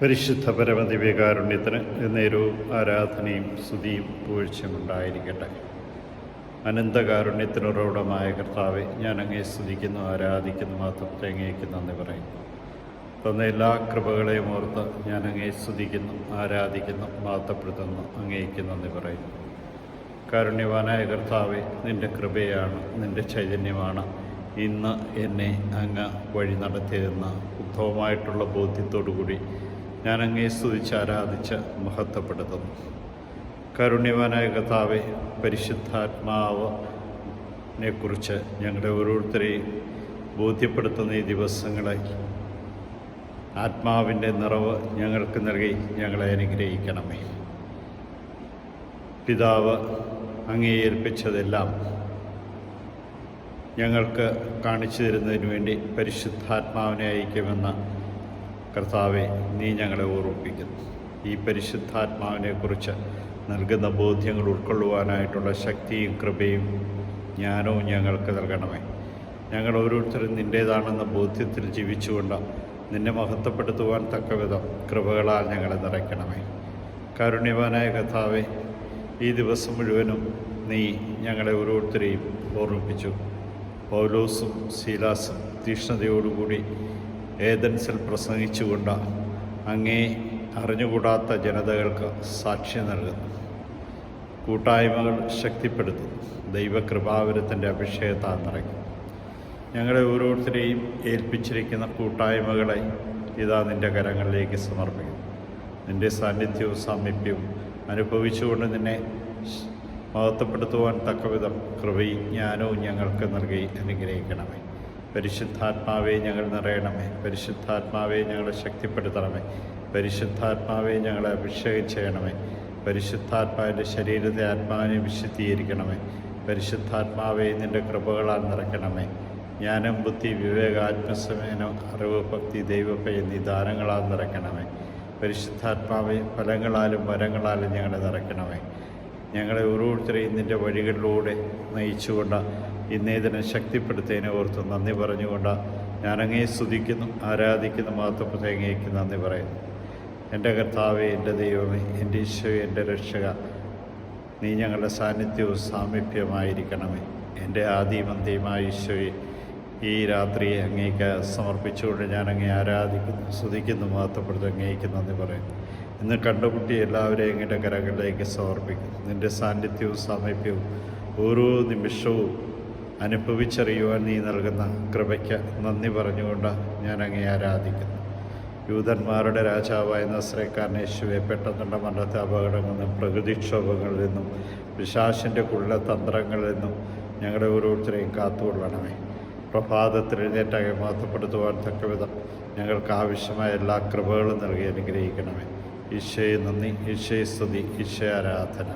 പരിശുദ്ധ പരമദിവ്യകാരുണ്യത്തിന് എന്നേരവും ആരാധനയും സ്തുതിയും പുകഴ്ചയും ഉണ്ടായിരിക്കട്ടെ. അനന്തകാരുണ്യത്തിനുറവിടമായ കർത്താവെ, ഞാൻ അങ്ങേ സ്തുതിക്കുന്നു, ആരാധിക്കുന്നു, മാത്രത്തെ അങ്ങേക്ക് നന്ദി പറയുന്നു. തന്ന എല്ലാ കൃപകളെയും ഓർത്ത് ഞാൻ അങ്ങേ സ്തുതിക്കുന്നു, ആരാധിക്കുന്നു, മഹത്വപ്പെടുത്തുന്നു, അങ്ങേക്ക് നന്ദി പറയുന്നു. കാരുണ്യവാനായ കർത്താവെ, നിൻ്റെ കൃപയാണ്, നിൻ്റെ ചൈതന്യമാണ് ഇന്ന് എന്നെ അങ്ങ് വഴി നടത്തിയതെന്ന ഉദ്ധവമായിട്ടുള്ള ബോധ്യത്തോടുകൂടി ഞാൻ അങ്ങേ സ്തുതിച്ച് ആരാധിച്ച് മഹത്വപ്പെടുത്തുന്നു. കാരുണ്യവാനായ കർത്താവെ, പരിശുദ്ധാത്മാവിനെക്കുറിച്ച് ഞങ്ങളുടെ ഓരോരുത്തരെയും ബോധ്യപ്പെടുത്തുന്ന ഈ ദിവസങ്ങളെ ആത്മാവിൻ്റെ നിറവ് ഞങ്ങൾക്ക് നൽകി ഞങ്ങളെ അനുഗ്രഹിക്കണമേ. പിതാവ് അങ്ങേ ഏൽപ്പിച്ചതെല്ലാം ഞങ്ങൾക്ക് കാണിച്ചു തരുന്നതിന് വേണ്ടി പരിശുദ്ധാത്മാവിനെ അയക്കുമെന്ന് കർത്താവെ, നീ ഞങ്ങളെ ഓർമ്മിപ്പിക്കുന്നു. ഈ പരിശുദ്ധാത്മാവിനെക്കുറിച്ച് നൽകുന്ന ബോധ്യങ്ങൾ ഉൾക്കൊള്ളുവാനായിട്ടുള്ള ശക്തിയും കൃപയും ജ്ഞാനവും ഞങ്ങൾക്ക് നൽകണമേ. ഞങ്ങൾ ഓരോരുത്തരും നിൻ്റേതാണെന്ന ബോധ്യത്തിൽ ജീവിച്ചുകൊണ്ട് നിന്നെ മഹത്വപ്പെടുത്തുവാൻ തക്കവിധം കൃപകളാൽ ഞങ്ങളെ നിറയ്ക്കണമേ. കാരുണ്യവാനായ കർത്താവെ, ഈ ദിവസം മുഴുവനും നീ ഞങ്ങളെ ഓരോരുത്തരെയും ഓർമ്മിപ്പിച്ചു. പൗലോസും ശീലാസും തീക്ഷ്ണതയോടുകൂടി ഏഥൻസിൽ പ്രസംഗിച്ചുകൊണ്ട് അങ്ങേ അറിഞ്ഞുകൂടാത്ത ജനതകൾക്ക് സാക്ഷ്യം നൽകുന്നു. കൂട്ടായ്മകൾ ശക്തിപ്പെടുത്തുന്നു. ദൈവകൃപാവരത്തിൻ്റെ അഭിഷേകത്താൽ നിറയ്ക്കുന്നു. ഞങ്ങളെ ഓരോരുത്തരെയും ഏൽപ്പിച്ചിരിക്കുന്ന കൂട്ടായ്മകളെ ഇതാ നിൻ്റെ കരങ്ങളിലേക്ക് സമർപ്പിക്കുന്നു. നിൻ്റെ സാന്നിധ്യവും സാമീപ്യവും അനുഭവിച്ചുകൊണ്ട് നിന്നെ മഹത്വപ്പെടുത്തുവാൻ തക്കവിധം കൃപയും ജ്ഞാനവും ഞങ്ങൾക്ക് നൽകി അനുഗ്രഹിക്കണമേ. പരിശുദ്ധാത്മാവെ, ഞങ്ങൾ നിറയണമേ. പരിശുദ്ധാത്മാവെ, ഞങ്ങളെ ശക്തിപ്പെടുത്തണമേ. പരിശുദ്ധാത്മാവെ, ഞങ്ങളെ അഭിഷേകം ചെയ്യണമേ. പരിശുദ്ധാത്മാവിൻ്റെ ശരീരത്തെ ആത്മാവിനെ വിശുദ്ധീകരിക്കണമേ. പരിശുദ്ധാത്മാവെ, നിൻ്റെ കൃപകളാൽ നിറയ്ക്കണമേ. ജ്ഞാനം, ബുദ്ധി, വിവേക, ആത്മസമേനം, അറിവ്, ഭക്തി, ദൈവഭയം എന്നീ ദാനങ്ങളാൽ നിറയ്ക്കണമേ. പരിശുദ്ധാത്മാവെ, ഫലങ്ങളാലും വരങ്ങളാലും ഞങ്ങളെ നിറയ്ക്കണമേ. ഞങ്ങളെ ഓരോരുത്തരെയും നിൻ്റെ വഴികളിലൂടെ നയിച്ചുകൊണ്ട് ഇന്നേതിനെ ശക്തിപ്പെടുത്തിയതിനെ ഓർത്ത് നന്ദി പറഞ്ഞുകൊണ്ട് ഞാൻ അങ്ങേ സ്തുതിക്കുന്നു, ആരാധിക്കുന്നു, മഹത്വപ്പെടുത്തി അങ്ങേക്ക് നന്ദി പറയുന്നു. എൻ്റെ കർത്താവേ, എൻ്റെ ദൈവമേ, എൻ്റെ ഈശോയെ, എൻ്റെ രക്ഷക, നീ ഞങ്ങളുടെ സാന്നിധ്യവും സാമീപ്യമായിരിക്കണമേ. എൻ്റെ ആദിമന്ത്യമായ ഈശോയെ, ഈ രാത്രിയെ അങ്ങേക്ക് സമർപ്പിച്ചുകൊണ്ട് ഞാൻ അങ്ങേ ആരാധിക്കുന്നു, സ്തുതിക്കുന്നു, മഹത്വപ്പെടുത്തി അങ്ങേക്ക് നന്ദി പറയുന്നു. ഇന്ന് കണ്ടുമുട്ടി എല്ലാവരെയും അങ്ങയുടെ കരങ്ങളിലേക്ക് സമർപ്പിക്കുന്നു. നിൻ്റെ സാന്നിധ്യവും സാമീപ്യവും ഓരോ നിമിഷവും അനുഭവിച്ചറിയുവാൻ നീ നൽകുന്ന കൃപയ്ക്ക് നന്ദി പറഞ്ഞുകൊണ്ട് ഞാൻ അങ്ങേ ആരാധിക്കുന്നു. യൂതന്മാരുടെ രാജാവായ നസ്രേക്കാരൻ യേശുവെ, പെട്ടെന്നുള്ള മരണത്തെ അപകടങ്ങളിൽ നിന്നും പ്രകൃതിക്ഷോഭങ്ങളിൽ നിന്നും പിശാചിൻ്റെ കുള്ളതന്ത്രങ്ങളിൽ നിന്നും ഞങ്ങളുടെ ഓരോരുത്തരെയും കാത്തുകൊള്ളണമേ. പ്രഭാതത്തിൽ എഴുന്നേറ്റാകെ മഹത്വപ്പെടുത്തുവാൻ തക്കവിധം ഞങ്ങൾക്ക് ആവശ്യമായ എല്ലാ കൃപകളും നൽകി അനുഗ്രഹിക്കണമേ. ഈശോയെ നന്ദി, ഈശോയെ സ്തുതി, ഈശോയെ ആരാധന.